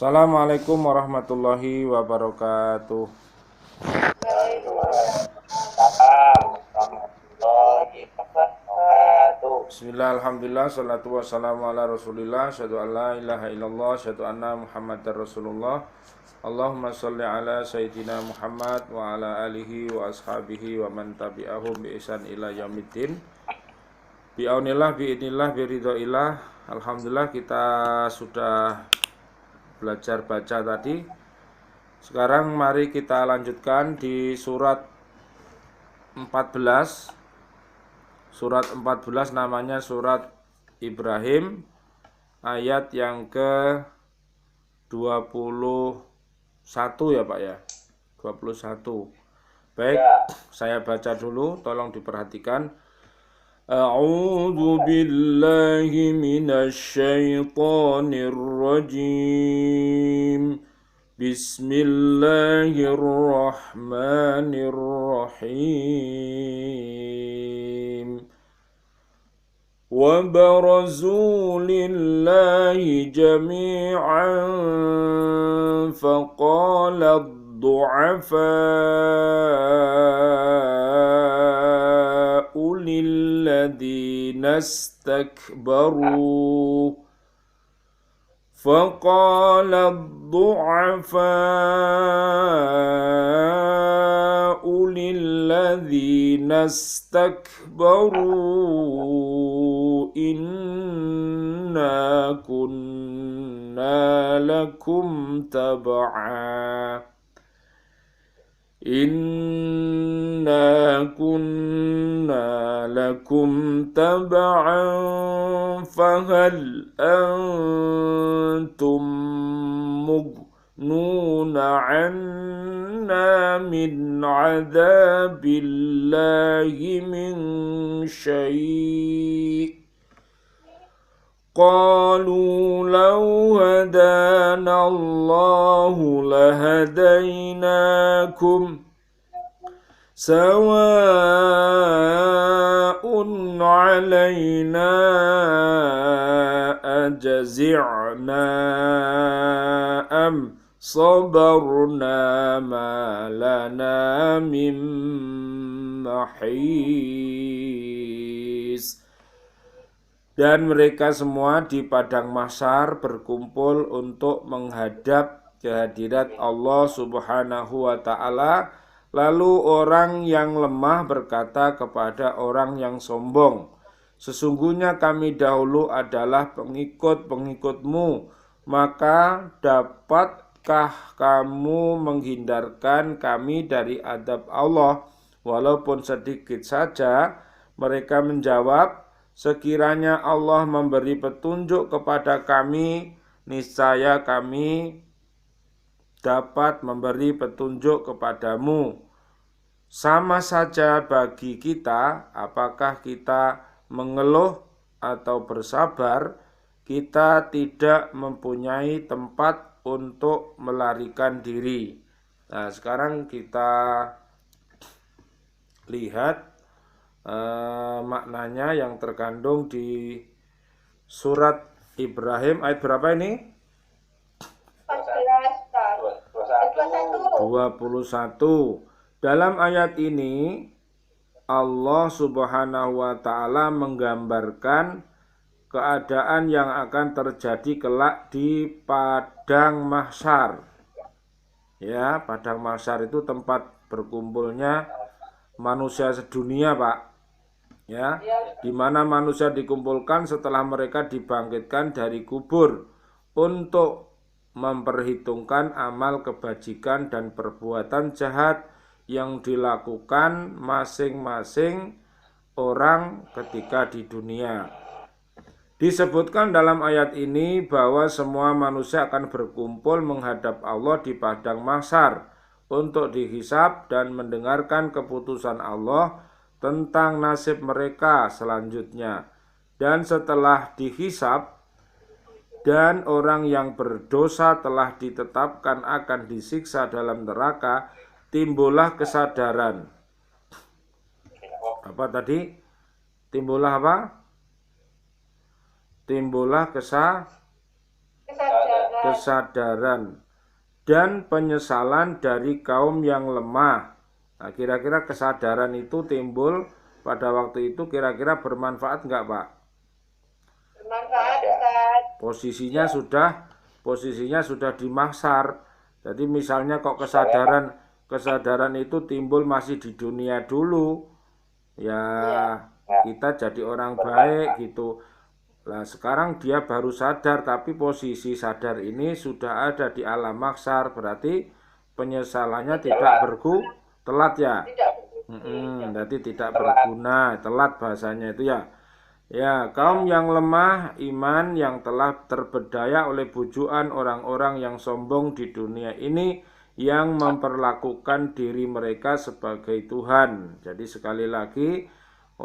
Assalamualaikum warahmatullahi wabarakatuh. Bismillah, alhamdulillah, salatu wassalamu ala rasulillah, syahadu an la ilaha illallah, syahadu anna muhammadar rasulullah. Allahumma salli ala sayyidina Muhammad wa ala alihi wa ashabihi wa man tabi'ahum bi ihsan ila yaumiddin. Bi'aunillah, bi'idnillah, biridhoillah. Alhamdulillah kita sudah belajar baca tadi. Sekarang mari kita lanjutkan di surat 14. Surat 14 namanya surat Ibrahim, ayat yang ke 21 ya Pak ya. 21. Baik, saya baca dulu, tolong diperhatikan. A'udzu billahi minasyaitonir rajim. Bismillahirrahmanirrahim. Wa barazu lillahi jami'an faqala ad-du'afa'u lilladhina istakbaru فقال الضعفاء للذين استكبروا إنا كنا لكم تبعا فهل أنتم مغنون عنا من عذاب الله من شيء قالوا لو هدانا الله لهديناكم سواء علينا أجزعنا أم صبرنا ما لنا من محيص. Dan mereka semua di padang mahsyar berkumpul untuk menghadap kehadirat Allah Subhanahu wa ta'ala. Lalu orang yang lemah berkata kepada orang yang sombong, sesungguhnya kami dahulu adalah pengikut-pengikutmu, maka dapatkah kamu menghindarkan kami dari adab Allah walaupun sedikit saja? Mereka menjawab, sekiranya Allah memberi petunjuk kepada kami, niscaya kami dapat memberi petunjuk kepadamu. Sama saja bagi kita, apakah kita mengeluh atau bersabar, kita tidak mempunyai tempat untuk melarikan diri. Nah, sekarang kita lihat maknanya yang terkandung di surat Ibrahim ayat berapa ini? 21. Dalam ayat ini Allah Subhanahu wa ta'ala menggambarkan keadaan yang akan terjadi kelak di padang mahsyar. Ya, padang mahsyar itu tempat berkumpulnya manusia sedunia, Pak. Ya, di mana manusia dikumpulkan setelah mereka dibangkitkan dari kubur untuk memperhitungkan amal kebajikan dan perbuatan jahat yang dilakukan masing-masing orang ketika di dunia. Disebutkan dalam ayat ini bahwa semua manusia akan berkumpul menghadap Allah di padang mahsyar untuk dihisab dan mendengarkan keputusan Allah tentang nasib mereka selanjutnya. Dan setelah dihisab dan orang yang berdosa telah ditetapkan akan disiksa dalam neraka, timbullah kesadaran. Apa tadi? Timbullah apa? Timbullah kesadaran kesadaran dan penyesalan dari kaum yang lemah. Nah, kira-kira kesadaran itu timbul pada waktu itu kira-kira bermanfaat enggak, Pak? Bermanfaat, Ustaz. Posisinya sudah di mahsyar. Jadi misalnya kok kesadaran itu timbul masih di dunia dulu, ya kita jadi orang baik gitu. Nah, sekarang dia baru sadar, tapi posisi sadar ini sudah ada di alam mahsyar, berarti penyesalannya tidak telat ya. Berarti tidak berguna, telat bahasanya itu ya. Ya, kaum yang lemah iman yang telah terbedaya oleh bujukan orang-orang yang sombong di dunia ini yang memperlakukan diri mereka sebagai Tuhan. Jadi sekali lagi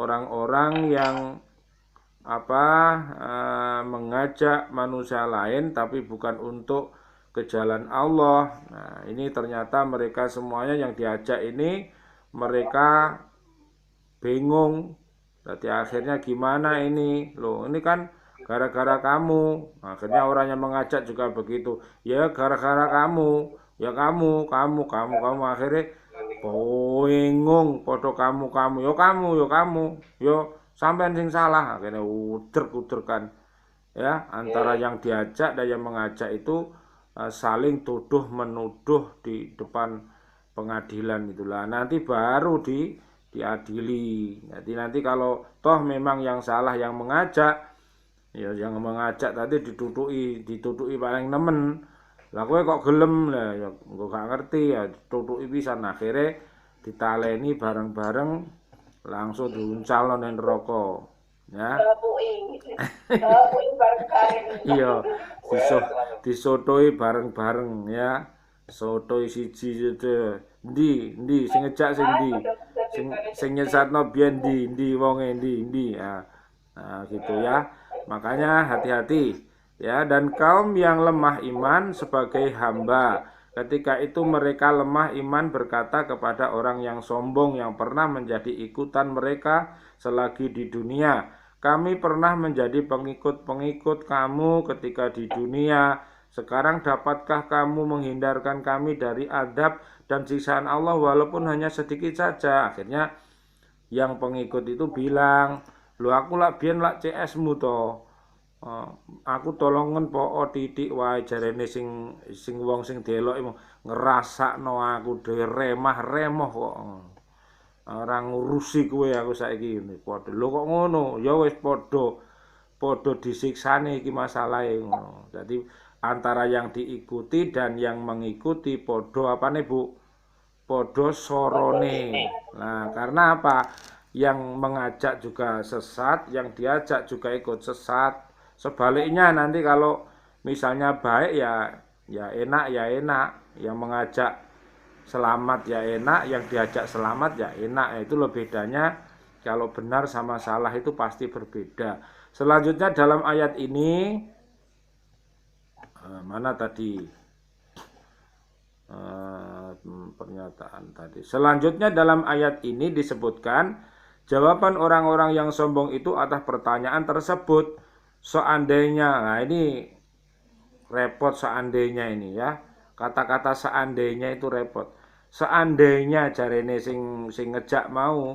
orang-orang yang mengajak manusia lain tapi bukan untuk ke jalan Allah. Nah, ini ternyata mereka semuanya yang diajak ini mereka bingung. Berarti akhirnya gimana ini? Loh, ini kan gara-gara kamu. Akhirnya orang yang mengajak juga begitu. Ya gara-gara kamu. Ya kamu. Akhirnya bingung. Podo kamu. Yo kamu. Yo sampean sing salah. Akhirnya uder kan. Ya, antara yang diajak dan yang mengajak itu saling tuduh menuduh di depan pengadilan itulah. Nanti baru diadili. Jadi nanti kalau toh memang yang salah yang mengajak, ya yang mengajak tadi dituduki paling nemen. Lah kowe kok gelem lah ya engko gak ngerti ya dituduki pisan akhirnya ditaleni bareng-bareng langsung diuncalno nang neraka. Ya. Puing bareng-bareng. Iya, disotoi bareng-bareng ya. Sotoi siji itu. Ndi sing ngejak sing ndi? Sing nyesatno biyen ndi wonge ndi. Nah, gitu ya. Makanya hati-hati ya, dan kaum yang lemah iman sebagai hamba. Ketika itu mereka lemah iman berkata kepada orang yang sombong yang pernah menjadi ikutan mereka selagi di dunia, kami pernah menjadi pengikut-pengikut kamu ketika di dunia. Sekarang dapatkah kamu menghindarkan kami dari adab dan siksaan Allah walaupun hanya sedikit saja? Akhirnya yang pengikut itu bilang, "Loh aku lak biyen lak CS-mu to. Aku tolongen po titik wae jarene sing wong sing delok ngrasakno aku dhewe remah-remoh kok. Ora ngurusi kowe aku saiki ngene. Padha lho kok ngono. Ya wis padha disiksane iki masalahe ngono. Jadi antara yang diikuti dan yang mengikuti padha apane, Bu? Padha sorone. Nah, karena apa? Yang mengajak juga sesat, yang diajak juga ikut sesat. Sebaliknya nanti kalau misalnya baik ya enak, yang mengajak selamat ya enak, yang diajak selamat ya enak. Itu loh bedanya, kalau benar sama salah itu pasti berbeda. Selanjutnya dalam ayat ini mana tadi pernyataan tadi. Selanjutnya dalam ayat ini disebutkan jawaban orang-orang yang sombong itu atas pertanyaan tersebut. Seandainya, nah ini repot seandainya ini ya. Kata-kata seandainya itu repot. Seandainya jarene sing ngejak mau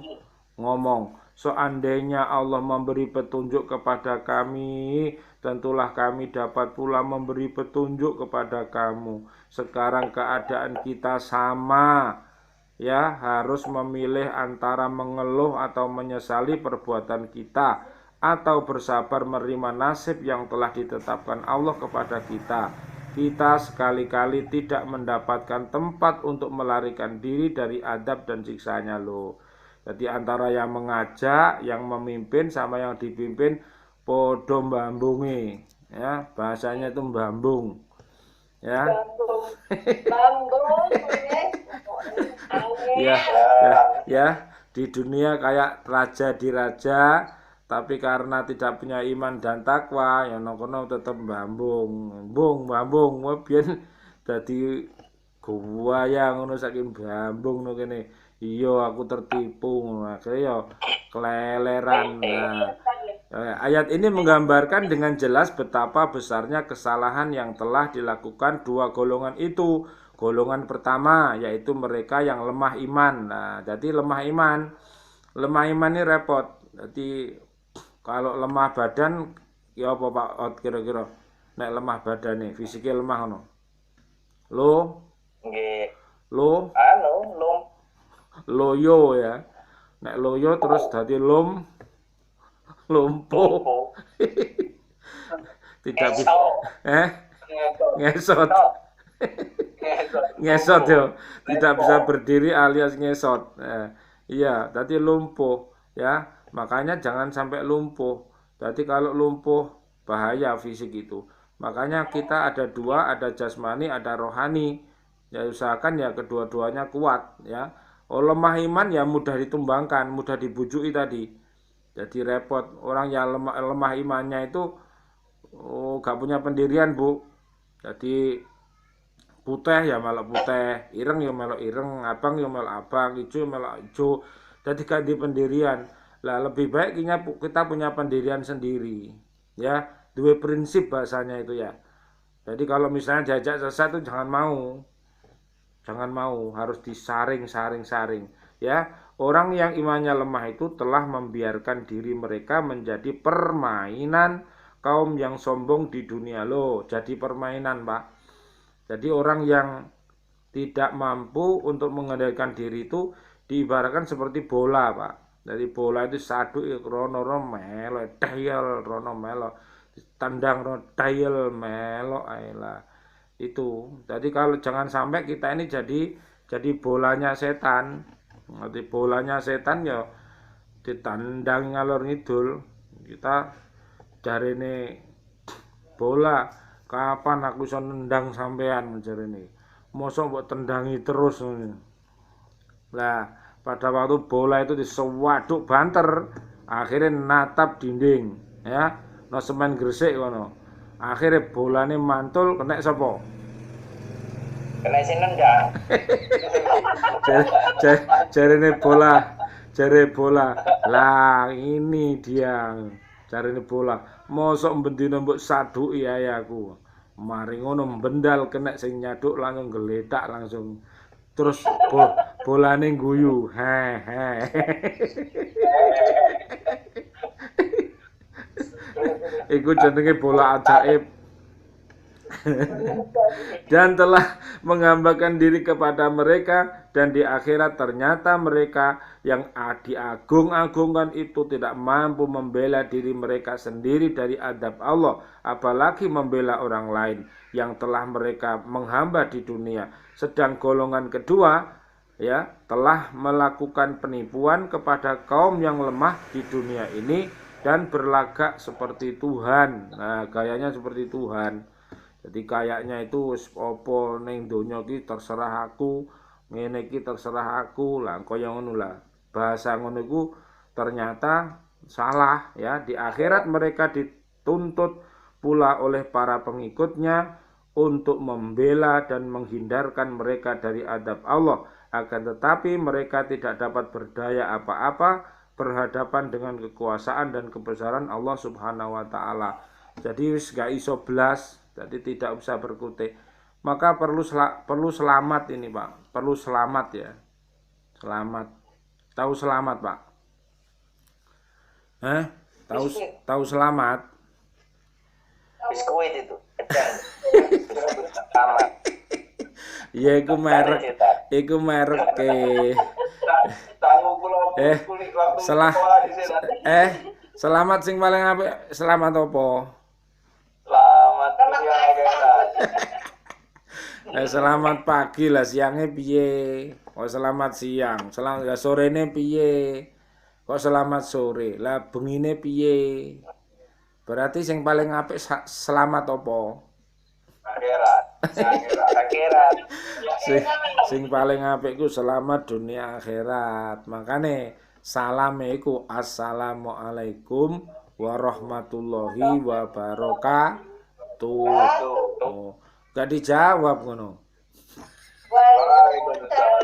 ngomong, seandainya Allah memberi petunjuk kepada kami, tentulah kami dapat pula memberi petunjuk kepada kamu. Sekarang keadaan kita sama, ya, harus memilih antara mengeluh atau menyesali perbuatan kita, atau bersabar menerima nasib yang telah ditetapkan Allah kepada kita. Kita sekali-kali tidak mendapatkan tempat untuk melarikan diri dari adab dan siksanya loh. Jadi antara yang mengajak, yang memimpin sama yang dipimpin podo mbambungi, ya bahasanya itu mbambung, ya. Ya, di dunia kayak raja diraja, tapi karena tidak punya iman dan takwa, ya nokono tetap mbambung, biyen dadi gua yang ngono saking mbambung no kene. Iya aku tertipu, akhirnya ya keleleran. Nah, Ayat ini menggambarkan dengan jelas betapa besarnya kesalahan yang telah dilakukan dua golongan itu. Golongan pertama yaitu mereka yang lemah iman. Nah, jadi lemah iman ini repot. Jadi kalau lemah badan, ya apa Pak Ot kira-kira? Nek lemah badan nih, fisiknya lemah no. Lo, Nggih. lo, Lum. loyo ya. Nek loyo terus dadi lumpuh. Lumpuh. Tidak bisa. Ngesot. Ngesot yo. Tidak bisa berdiri alias ngesot. Iya, tadi lumpuh ya. Makanya jangan sampai lumpuh. Jadi kalau lumpuh bahaya fisik itu. Makanya kita ada dua, ada jasmani, ada rohani. Ya usahakan ya kedua-duanya kuat ya. Oh, lemah iman ya mudah ditumbangkan, mudah dibujuki tadi. Jadi repot orang yang lemah imannya itu gak punya pendirian Bu. Jadi putih ya melok putih, ireng ya melok ireng, abang ya melok abang, hijau ya melok hijau. Jadi gak di pendirian. Lah lebih baik kita punya pendirian sendiri. Ya, dua prinsip bahasanya itu ya. Jadi kalau misalnya diajak sesat itu jangan mau. Jangan mau, harus disaring ya. Orang yang imannya lemah itu telah membiarkan diri mereka menjadi permainan kaum yang sombong di dunia loh. Jadi permainan, Pak. Jadi orang yang tidak mampu untuk mengendalikan diri itu diibaratkan seperti bola, Pak. Jadi bola itu sadu rono melo, tayel rono melo, tandang rono tayel melo ayolah. Itu. Jadi kalau jangan sampai kita ini jadi bolanya setan. Nanti bolanya setan ya ditandang ngalor ngidul. Kita jarene bola, kapan aku iso nendang sampean jarene. Mosok mbok tendangi terus. Lah, pada waktu bola itu disewaduk banter, akhirnya natap dinding, ya. No semen gresik kono. Akhirnya bolanya mantul kena sapa? Kena sing nendang. Jarene bola. Lah ini dia. Jarene bola. Mosok bendina mbok saduki ayahku. Mari ngono bendal kena sing nyaduk langsung geledak langsung. Terus bolane guyu. Iku jenenge bola ajaib. Dan telah menghambakan diri kepada mereka, dan di akhirat ternyata mereka yang diagung-agungkan itu tidak mampu membela diri mereka sendiri dari adab Allah, apalagi membela orang lain yang telah mereka menghamba di dunia. Sedang golongan kedua ya telah melakukan penipuan kepada kaum yang lemah di dunia ini dan berlagak seperti Tuhan. Nah, gayanya seperti Tuhan. Jadi kayaknya itu opo ning donya iki terserah aku, ngene iki terserah aku. Lah kaya ngono lah. Bahasa ngono iku ternyata salah ya. Di akhirat mereka dituntut pula oleh para pengikutnya untuk membela dan menghindarkan mereka dari adab Allah. Akan tetapi mereka tidak dapat berdaya apa-apa berhadapan dengan kekuasaan dan kebesaran Allah Subhanahu wa taala. Jadi wis gak iso blas. Jadi tidak usah berkutik. Maka perlu selamat ini Pak. Perlu selamat ya. Selamat. Tahu selamat Pak? Tahu selamat? Biskuit itu. Selamat. Ya iku merek. Iku merek selamat sing paling apik. Selamat apa? Selamat pagi lah, siangnya piye? Kok selamat siang? Selamat sorene piye? Kok selamat sore? Lah bengine piye? Berarti sing paling apik selamat apa? Akhirat. Sing paling apik ku selamat dunia akhirat. Makane salame iku assalamualaikum warahmatullahi wabarakatuh. Oh, gak dijawab ngono. Waalaikumsalam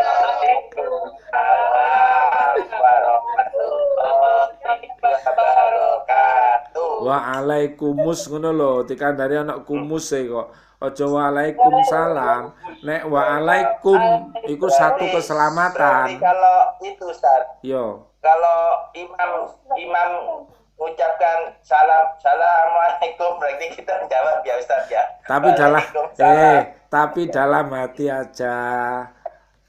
warahmatullahi wabarakatuh. Wa'alaikumus ngono lho, dikandani ana kumus e kok. Aja waalaikumsalam. Nek waalaikum iku satu Berarti keselamatan. kalau itu Ustaz, Yo. kalau imam mengucapkan assalamualaikum berarti kita jawab ya Ustaz ya. Tapi tapi dalam hati aja.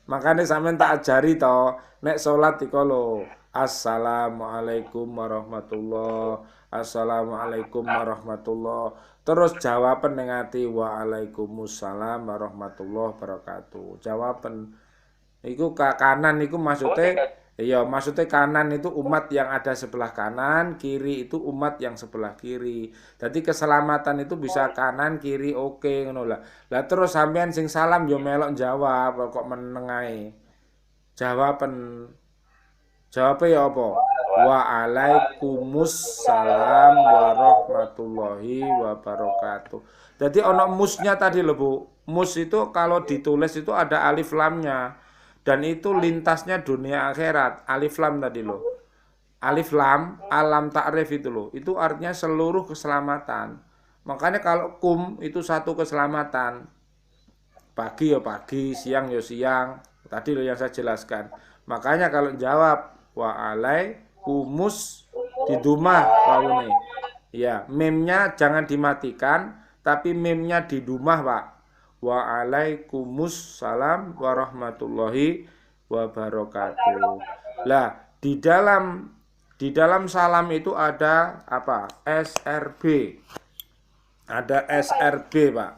Makanya sampean tak ajari to, nek salat iku lho, assalamualaikum warahmatullah, assalamualaikum warahmatullah. Terus jawaban ning ati waalaikumsalam warahmatullahi wabarakatuh. Jawaban iku kanan iku maksudnya iya, maksudnya kanan itu umat yang ada sebelah kanan, kiri itu umat yang sebelah kiri. Jadi keselamatan itu bisa kanan, kiri, oke ngono lah. Lah terus sampean sing salam yo melok jawab kok meneng ae. Jawabnya ya apa? Waalaikumsalam warahmatullahi wabarakatuh. Jadi ono musnya tadi lho Bu. Mus itu kalau ditulis itu ada alif lamnya. Dan itu lintasnya dunia akhirat. Alif lam tadi loh. Alif lam, alam ta'rif itu loh. Itu artinya seluruh keselamatan. Makanya kalau kum itu satu keselamatan. Pagi ya pagi, siang ya siang. Tadi loh yang saya jelaskan. Makanya kalau jawab wa'alaikumus di dumah wawune. Ya, memnya jangan dimatikan, tapi memnya di dumah, Pak. Waalaikumsalam warahmatullahi wabarakatuh. Lah, di dalam salam itu ada apa? SRB. Ada SRB, Pak.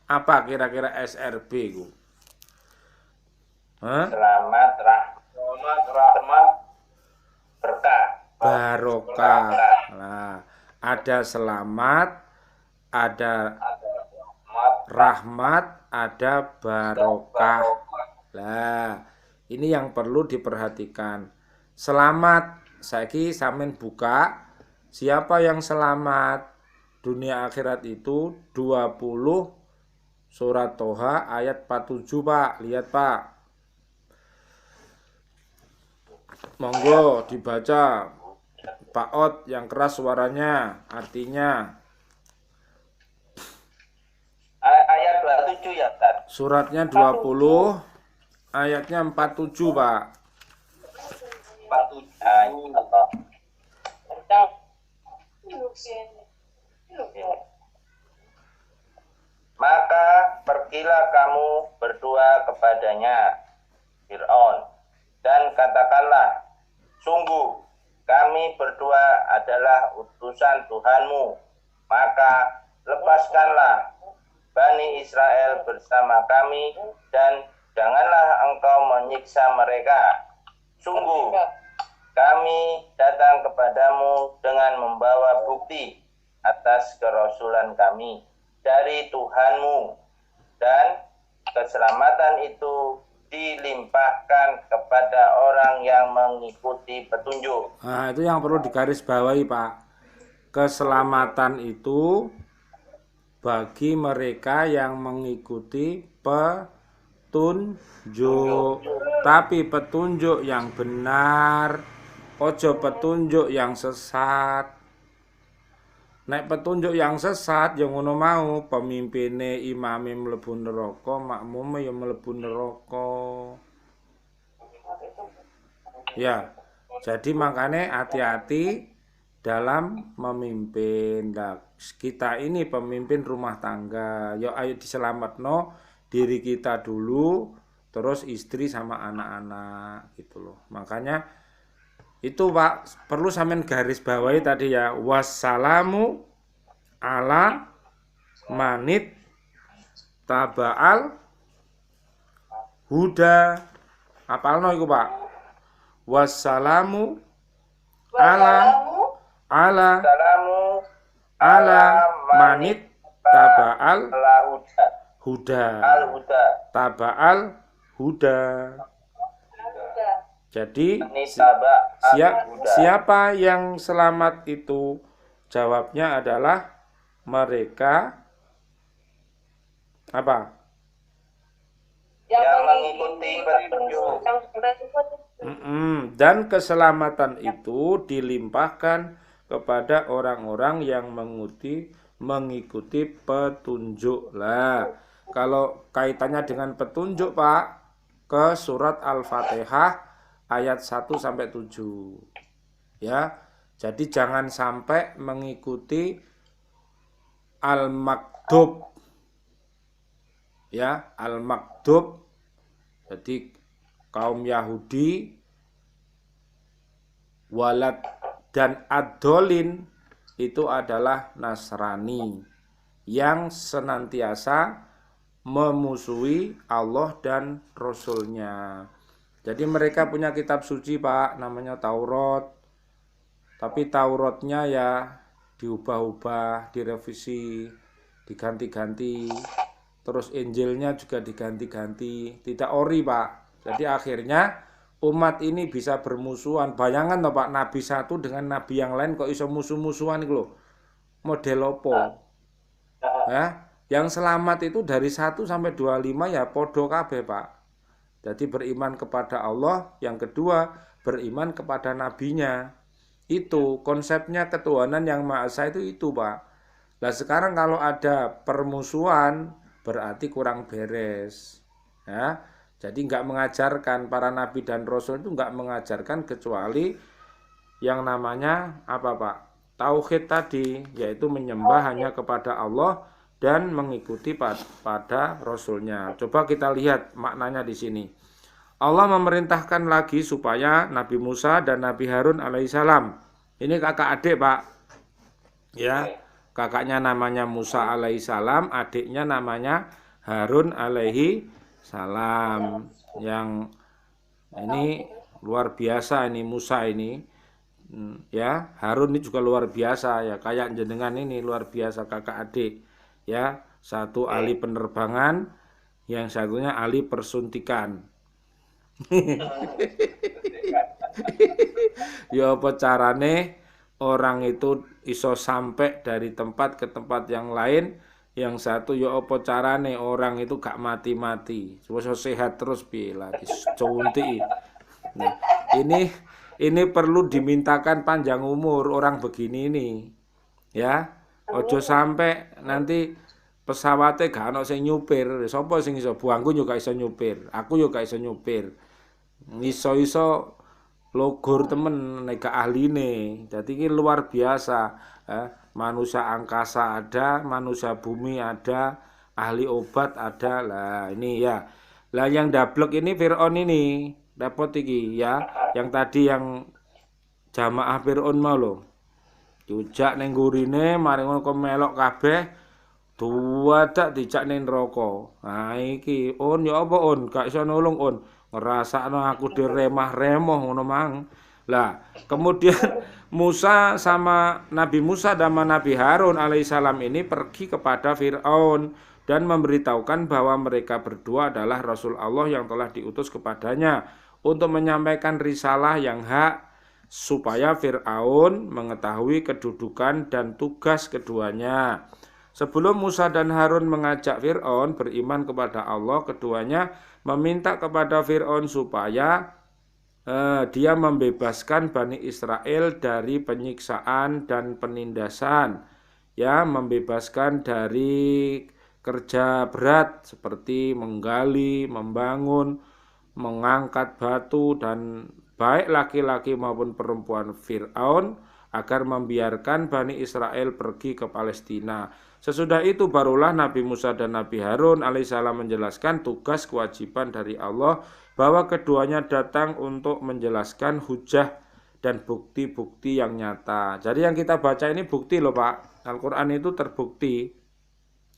Apa kira-kira SRB itu? Selamat rahmat berkah. Barokah. Nah, ada selamat, ada rahmat, ada barokah. Lah, ini yang perlu diperhatikan. Selamat, saiki sampean buka. Siapa yang selamat dunia akhirat itu 20 surat Toha ayat 47, Pak. Lihat, Pak. Monggo dibaca. Pak Ot yang keras suaranya, artinya Ayat 27 ya Ustaz. suratnya 20, ayatnya 47, Pak. 47. Maka pergilah kamu berdua kepadanya, Fir'aun, dan katakanlah, sungguh kami berdua adalah utusan Tuhanmu, maka lepaskanlah Bani Israel bersama kami dan janganlah engkau menyiksa mereka. Sungguh kami datang kepadamu dengan membawa bukti atas kerasulan kami dari Tuhanmu, dan keselamatan itu dilimpahkan kepada orang yang mengikuti petunjuk. Nah, itu yang perlu digarisbawahi, Pak. Keselamatan itu bagi mereka yang mengikuti petunjuk. Tapi petunjuk yang benar, ojo petunjuk yang sesat. Nek petunjuk yang sesat yang ngono mau, pemimpine imame mlebu neraka, makmume ya mlebu neraka. Ya. Jadi makanya hati-hati dalam memimpin. Nah, kita ini pemimpin rumah tangga. Yo ayo diselamatno diri kita dulu, terus istri sama anak-anak gitu loh. Makanya itu Pak perlu sampean garis bawahi tadi ya, wassalamu ala manit taba'al huda. Apalno iku Pak? Wassalamu ala Salamu manit taba'al huda. al-huda. Taba'al huda. Jadi siapa yang selamat itu jawabnya adalah mereka apa? Yang mengikuti petunjuk. Dan keselamatan itu dilimpahkan kepada orang-orang yang mengikuti petunjuk. Lah, kalau kaitannya dengan petunjuk, Pak, ke surat Al-Fatihah ayat 1 sampai 7. Ya. Jadi jangan sampai mengikuti al-maktub. Ya, al-maktub. Jadi kaum Yahudi, walad dan adolin itu adalah Nasrani yang senantiasa memusuhi Allah dan Rasulnya. Jadi mereka punya kitab suci, Pak, namanya Taurat. Tapi Tauratnya ya diubah-ubah, direvisi, diganti-ganti. Terus Injilnya juga diganti-ganti, tidak ori, Pak. Jadi akhirnya umat ini bisa bermusuhan. Bayangkan toh, Pak, nabi satu dengan nabi yang lain kok iso musuh-musuhan itu loh. Model opo? Ya, yang selamat itu dari 1 sampai 25 ya podo kabeh, Pak. Jadi beriman kepada Allah, yang kedua beriman kepada nabinya. Itu konsepnya ketuhanan yang Maha Esa itu, Pak. Nah sekarang kalau ada permusuhan berarti kurang beres. Ya, jadi nggak mengajarkan, para nabi dan rasul itu nggak mengajarkan kecuali yang namanya apa, Pak? Tauhid tadi, yaitu menyembah hanya kepada Allah dan mengikuti pada rasulnya. Coba kita lihat maknanya di sini. Allah memerintahkan lagi supaya Nabi Musa dan Nabi Harun alaihissalam. Ini kakak adik, Pak. Ya, kakaknya namanya Musa alaihissalam, adiknya namanya Harun alaihissalam. Yang ini luar biasa ini Musa ini. Ya, Harun ini juga luar biasa ya, kayak jenengan ini luar biasa kakak adik. Ya, satu ahli penerbangan, yang satunya ahli persuntikan. Ya apa carane orang itu iso sampai dari tempat ke tempat yang lain, yang satu ya apa carane orang itu gak mati-mati, iso sehat terus piye lah disuntik. Nah, ini perlu dimintakan panjang umur orang begini ini. Ya, ojo sampai nanti pesawatnya gak ono sing nyupir. Sapa sing iso? Buangku juga iso nyupir, aku juga iso nyupir. Iso-iso logor temen nek ahline. Jadi ini luar biasa. Manusia angkasa ada, manusia bumi ada, ahli obat ada. Lah ini ya. Lah yang dablek ini Fir'aun ini dapat iki ya. Yang tadi yang jamaah Fir'aun mau lho. Dijak ning gurine, mari ngono kok melok kabeh. Duwadak dijak ning neraka. Nah iki on ya apa on? Gak iso nulung on. Ngerasakno aku diremah-remoh ngono mang. Lah, kemudian Musa sama Nabi Musa dan Nabi Harun alaihissalam ini pergi kepada Fir'aun dan memberitahukan bahwa mereka berdua adalah Rasul Allah yang telah diutus kepadanya untuk menyampaikan risalah yang hak supaya Fir'aun mengetahui kedudukan dan tugas keduanya. Sebelum Musa dan Harun mengajak Fir'aun beriman kepada Allah, keduanya meminta kepada Fir'aun supaya dia membebaskan Bani Israel dari penyiksaan dan penindasan, ya, membebaskan dari kerja berat seperti menggali, membangun, mengangkat batu, dan baik laki-laki maupun perempuan Fir'aun agar membiarkan Bani Israel pergi ke Palestina. Sesudah itu barulah Nabi Musa dan Nabi Harun alaihissalam menjelaskan tugas kewajiban dari Allah bahwa keduanya datang untuk menjelaskan hujah dan bukti-bukti yang nyata. Jadi yang kita baca ini bukti loh, Pak. Al-Quran itu terbukti,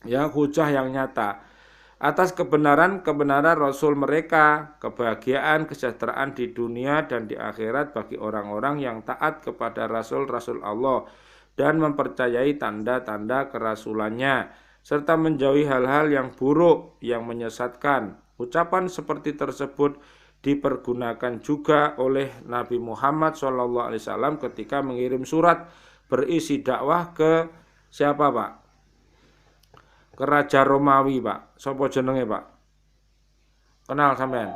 ya, hujah yang nyata atas kebenaran Rasul mereka, kebahagiaan, kesejahteraan di dunia dan di akhirat bagi orang-orang yang taat kepada Rasul-Rasul Allah dan mempercayai tanda-tanda kerasulannya, serta menjauhi hal-hal yang buruk yang menyesatkan. Ucapan seperti tersebut dipergunakan juga oleh Nabi Muhammad SAW ketika mengirim surat berisi dakwah ke siapa, Pak? Ke Raja Romawi, Pak. Sopo jenenge, Pak? Kenal sampean?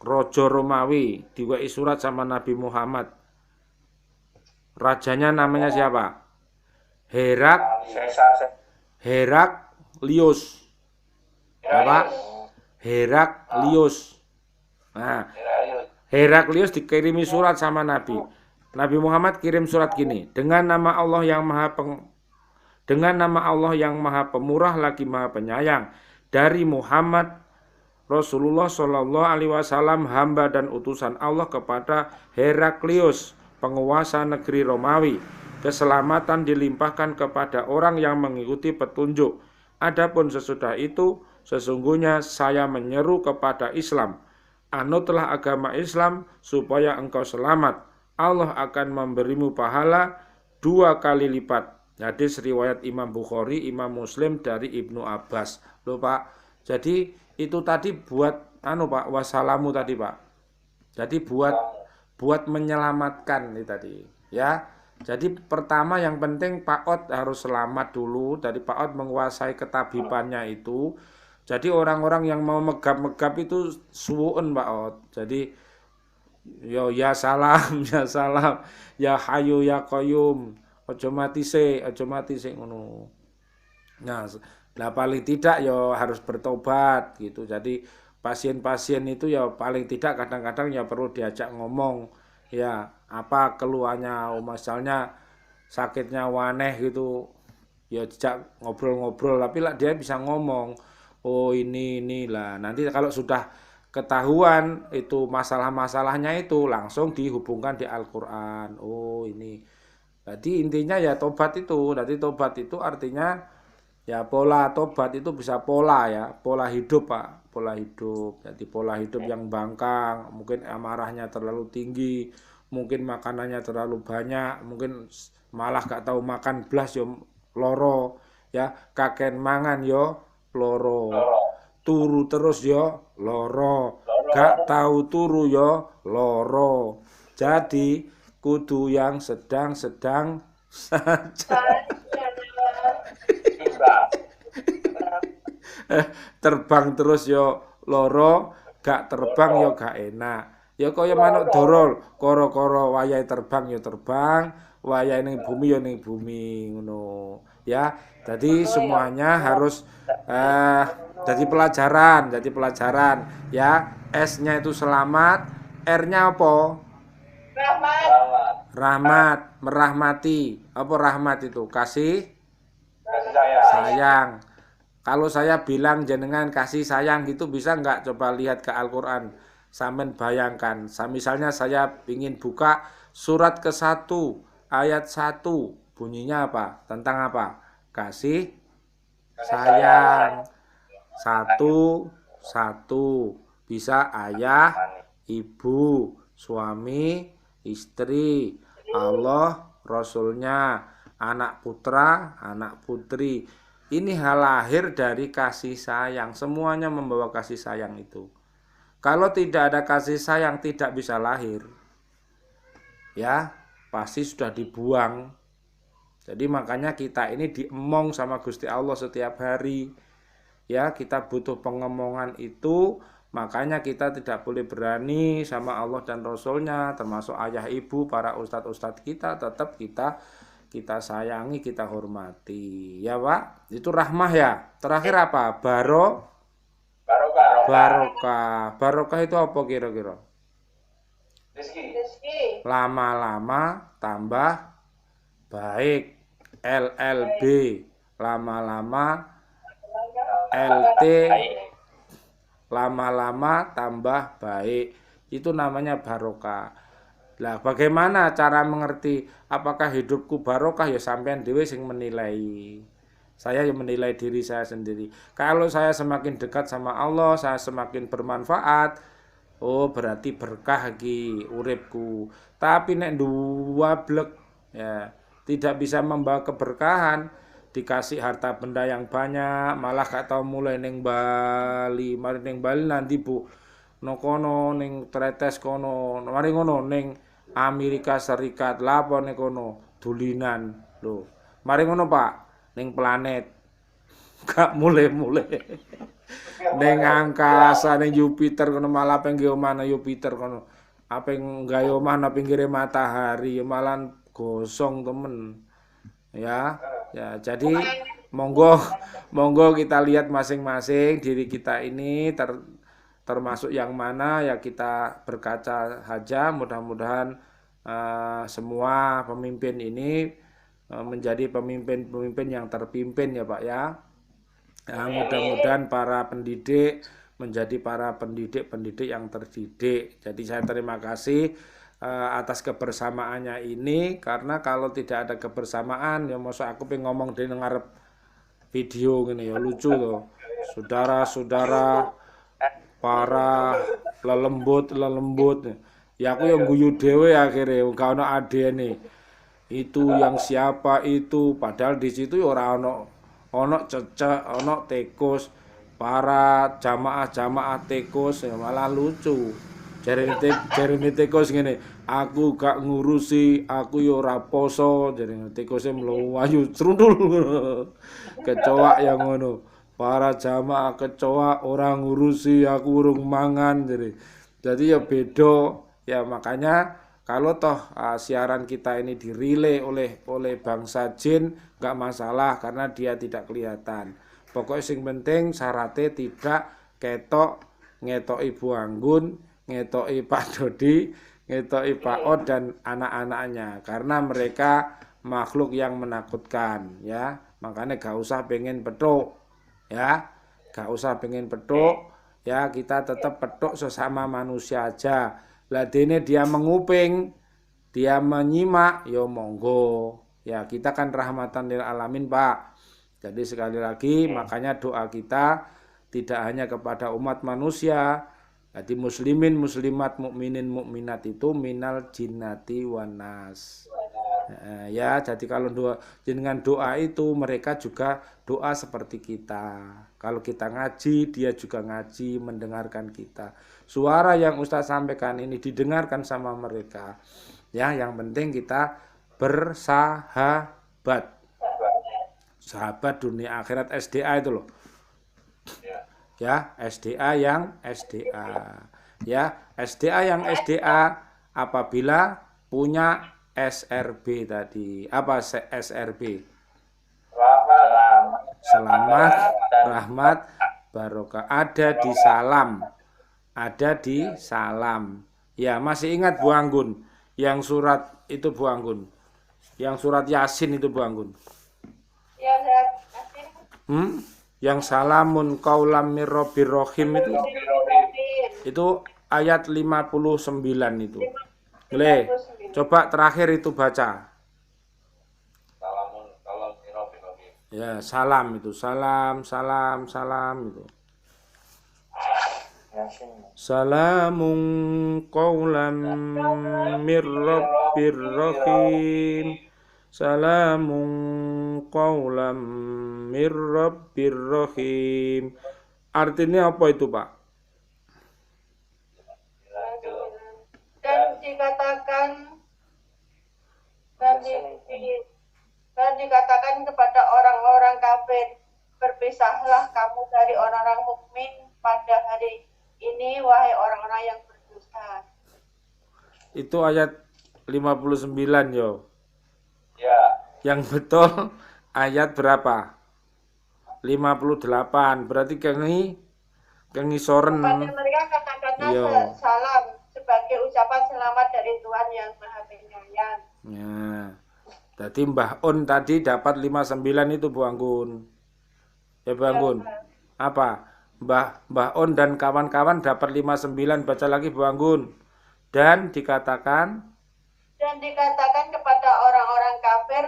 Raja Romawi diwehi surat sama Nabi Muhammad. Rajanya namanya siapa? Caesar. Heraklius. Apa? Heraklius. Nah, Heraklius dikirimi surat sama Nabi. Nabi Muhammad kirim surat gini, dengan nama Allah yang Maha Pemurah lagi Maha Penyayang, dari Muhammad Rasulullah Shallallahu Alaihi Wasallam, hamba dan utusan Allah kepada Heraklius, penguasa negeri Romawi. Keselamatan dilimpahkan kepada orang yang mengikuti petunjuk. Adapun sesudah itu, sesungguhnya saya menyeru kepada Islam. Anutlah agama Islam supaya engkau selamat. Allah akan memberimu pahala 2 kali lipat. Hadis riwayat Imam Bukhari, Imam Muslim dari Ibnu Abbas. Loh Pak, jadi itu tadi buat Pak, wassalamu tadi Pak. Jadi buat menyelamatkan ini tadi, ya. Jadi pertama yang penting Pak Ot harus selamat dulu. Dari Pak Ot menguasai ketabibannya itu. Jadi orang-orang yang mau megap-megap itu suwun Pak Ot. Jadi ya salam, ya hayu ya qayyum. Aja mati sik ngono. Nah, paling tidak ya harus bertobat gitu. Jadi pasien-pasien itu ya paling tidak kadang-kadang ya perlu diajak ngomong. Ya, apa keluhannya, misalnya sakitnya waneh gitu. Ya dijak ngobrol-ngobrol, tapi lah dia bisa ngomong. Oh inilah. Nanti kalau sudah ketahuan itu masalah-masalahnya itu langsung dihubungkan di Al-Qur'an. Oh ini. Jadi intinya ya tobat itu. Jadi tobat itu artinya ya pola tobat itu bisa pola ya, pola hidup Pak, pola hidup. Jadi pola hidup yang bangkang, mungkin amarahnya terlalu tinggi, mungkin makanannya terlalu banyak, mungkin malah gak tahu makan blas yo loro ya, kaken mangan yo loro. Turu terus yo loro, gak tahu turu yo loro. Jadi kudu yang sedang-sedang saja. Terbang terus yo loro, gak terbang yo gak enak. Ya kaya manuk dorol, koro-koro wayahe terbang yo terbang, wayahe ning bumi yo ning bumi ngono. Ya, jadi semuanya harus jadi pelajaran ya. S-nya itu selamat, R-nya apa? Rahmat, merahmati. Apa rahmat itu? Kasih sayang. Kalau saya bilang jenengan kasih sayang gitu bisa nggak? Coba lihat ke Al-Qur'an. Sampeyan bayangkan, misalnya saya ingin buka surat ke-1 ayat 1, bunyinya apa? Tentang apa? Kasih sayang. Satu bisa ayah, ibu, suami, istri, Allah, Rasulnya, anak putra, anak putri. Ini hal lahir dari kasih sayang. Semuanya membawa kasih sayang itu. Kalau tidak ada kasih sayang tidak bisa lahir. Ya, pasti sudah dibuang. Jadi makanya kita ini diemong sama Gusti Allah setiap hari. Ya, kita butuh pengemongan itu, makanya kita tidak boleh berani sama Allah dan Rasulnya, termasuk ayah ibu, para ustadz-ustadz kita, tetap kita sayangi, kita hormati. Ya Pak, itu rahmah ya. Terakhir apa? Barokah. Barokah itu apa kira-kira? Rezeki. Lama-lama tambah baik. LLB, lama-lama LT, lama-lama tambah baik. Itu namanya barokah. Lah bagaimana cara mengerti apakah hidupku barokah? Ya sampean dhewe sing menilai. Saya yang menilai diri saya sendiri. Kalau saya semakin dekat sama Allah, saya semakin bermanfaat. Oh, berarti berkah iki uripku. Tapi nek duwablek ya tidak bisa membawa keberkahan, dikasih harta benda yang banyak, malah gak tau mulai ning Bali. Mari ning Bali nanti Bu, no kono ning tretes kono, mari ngono ning Amerika Serikat, lapo ning kono dulinan lho. Mari ngono Pak, ning planet gak mulai-mulai. Ning angkasa ning Jupiter kono malah pengen omah nang Jupiter kono. Apa gawe omah nang pinggire matahari, malah gosong temen. Ya. Ya, jadi monggo kita lihat masing-masing diri kita ini termasuk yang mana, ya kita berkaca saja. Mudah-mudahan semua pemimpin ini menjadi pemimpin-pemimpin yang terpimpin ya Pak ya. Ya, mudah-mudahan para pendidik menjadi para pendidik yang terdidik. Jadi saya terima kasih atas kebersamaannya ini, karena kalau tidak ada kebersamaan ya masa aku pengen ngomong di ngarep video gini ya lucu loh. Saudara-saudara para lelembut ya aku yang guyu dhewe akhirnya gak ono adene. Itu yang siapa itu, padahal di situ ora ono cecek, ono tikus, para jamaah tikus ya malah lucu. Jarine tikus ngene, aku gak ngurusi, aku yo ora poso, jarine tikusnya mlayu trundul. Kecoa yang ngono. Para jamaah kecoa orang ngurusi, aku urung mangan jadi ya beda ya. Makanya kalau toh siaran kita ini dirilai oleh bangsa jin nggak masalah karena dia tidak kelihatan. Pokoknya sing penting syaratnya tidak ketok ngetoki Bu Anggun, ngetoki Pak Dodi, ngetoki Pak Od dan anak-anaknya, karena mereka makhluk yang menakutkan ya. Makanya gak usah pengen petuk ya, gak usah pengen petuk ya, kita tetap petuk sesama manusia aja. Lah dene dia menguping, dia menyimak, yo monggo. Ya kita kan rahmatan lil alamin Pak. Jadi sekali lagi makanya doa kita tidak hanya kepada umat manusia. Jadi muslimin, muslimat, mukminin, mukminat itu minal jinnati wan nas. Ya, jadi kalau dengan doa itu mereka juga doa seperti kita. Kalau kita ngaji, dia juga ngaji, mendengarkan kita. Suara yang Ustaz sampaikan ini didengarkan sama mereka. Ya, yang penting kita bersahabat. Sahabat dunia akhirat, SDA itu loh. Ya, SDA yang SDA. Ya, SDA yang SDA apabila punya SRB tadi. Apa SRB? Selamat, rahmat, barokah. Ada di salam. Ada di salam. Ya, masih ingat Bu Anggun? Yang surat itu Bu Anggun. Yang surat Yasin itu Bu Anggun. Ya, Yasin. Yang salamun qaulam mir rabbir rahim itu ayat 59 itu. Boleh. Coba terakhir itu baca. Salamun qaulam mir rabbir rahim. Ya, salam itu. Salam itu. Salamun qaulam mir rabbir rahim. Salamun qaulam mir rabbir rahim. Artinya apa itu, Pak? Dan dikatakan kepada orang-orang kafir, berpisahlah kamu dari orang-orang mukmin pada hari ini, wahai orang-orang yang berdosa. Itu ayat 59 yo. Ya. Yang betul ayat berapa? 58. Berarti kengi soren. Pada mereka katakanlah salam sebagai ucapan selamat dari Tuhan yang Maha Penyayang. Ya. Jadi Mbah On tadi dapat 59 itu Bu Anggun. Ya Bu Anggun. Apa? Mbah On dan kawan-kawan dapat 59, baca lagi Bu Anggun. Dan dikatakan kepada orang-orang kafir,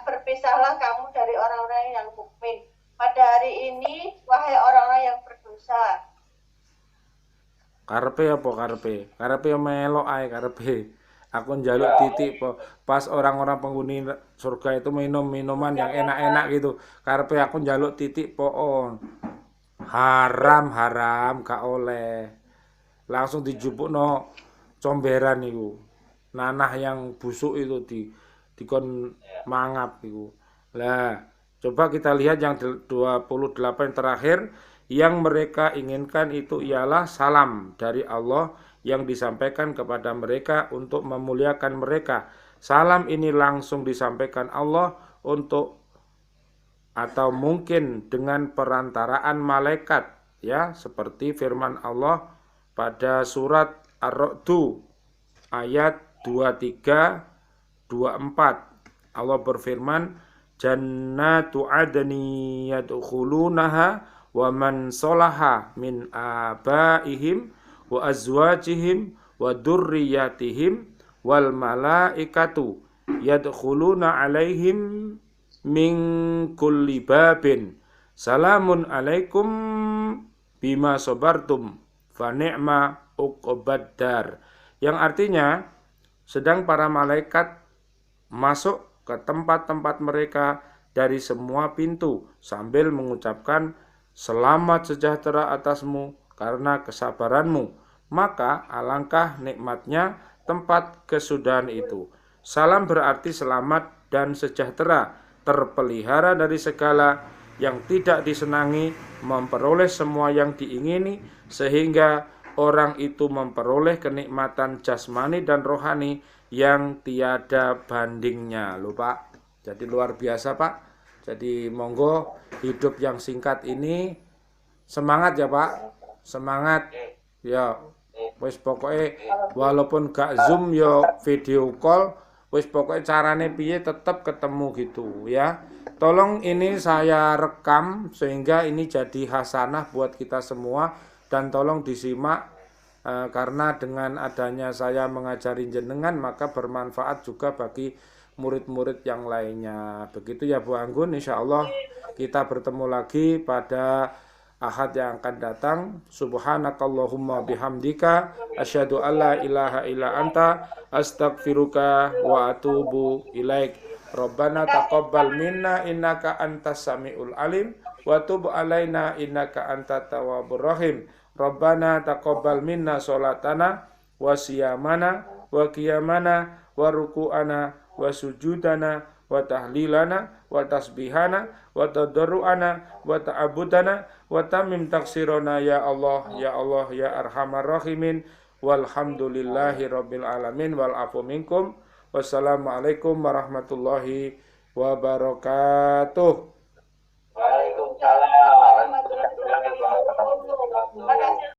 berpisahlah kamu dari orang-orang yang mukmin pada hari ini, wahai orang-orang yang berdosa. Karepe apa karepe? Karepe melok ae karepe. Aku njaluk titik pas orang-orang penghuni surga itu minum minuman yang enak-enak gitu. Karepe aku njaluk titik pohon. Haram gak oleh. Langsung dijupukno comberan iku. Nanah yang busuk itu dikon mangap iku. Lah, coba kita lihat yang 28 terakhir. Yang mereka inginkan itu ialah salam dari Allah yang disampaikan kepada mereka untuk memuliakan mereka. Salam ini langsung disampaikan Allah untuk atau mungkin dengan perantaraan malaikat, ya, seperti firman Allah pada surat Ar-Ra'd ayat 23-24. Allah berfirman, jannatu adni yadkhulunaha wa man salaha min abaihim wa azwajihim wa dzurriyyatihim wal malaikatu yadkhuluna alaihim min kulli babin salamun alaikum bima sabartum fa ni'ma uqbaddar, yang artinya sedang para malaikat masuk ke tempat-tempat mereka dari semua pintu sambil mengucapkan selamat sejahtera atasmu karena kesabaranmu, maka alangkah nikmatnya tempat kesudahan itu. Salam berarti selamat dan sejahtera, terpelihara dari segala yang tidak disenangi, memperoleh semua yang diingini, sehingga orang itu memperoleh kenikmatan jasmani dan rohani yang tiada bandingnya. Loh Pak, jadi luar biasa Pak. Jadi monggo hidup yang singkat ini semangat ya Pak, semangat ya. Wis pokoknya walaupun gak zoom ya video call, wis pokoknya carane piye tetap ketemu gitu ya. Tolong ini saya rekam sehingga ini jadi hasanah buat kita semua, dan tolong disimak karena dengan adanya saya mengajari jenengan maka bermanfaat juga bagi murid-murid yang lainnya. Begitu ya Bu Anggun, insya Allah kita bertemu lagi pada Ahad yang akan datang. Subhanakallahumma bihamdika asyhadu alla ilaha illa anta astaghfiruka wa atubu ilaik. Rabbana taqabbal minna innaka antas samiul alim wa tub alaina innaka antat tawwabur rahim. Rabbana taqabbal minna sholatana wa siyamana wa qiyamana wa ruku'ana wa sujudana wa tahlilana wa tasbihana wa tadarru'ana wa ta'abudana wa tamim taksirona ya Allah ya Allah ya arhamar rahimin walhamdulillahi rabbil alamin wal afu minkum. Wassalamualaikum warahmatullahi wabarakatuh. Waalaikumsalam.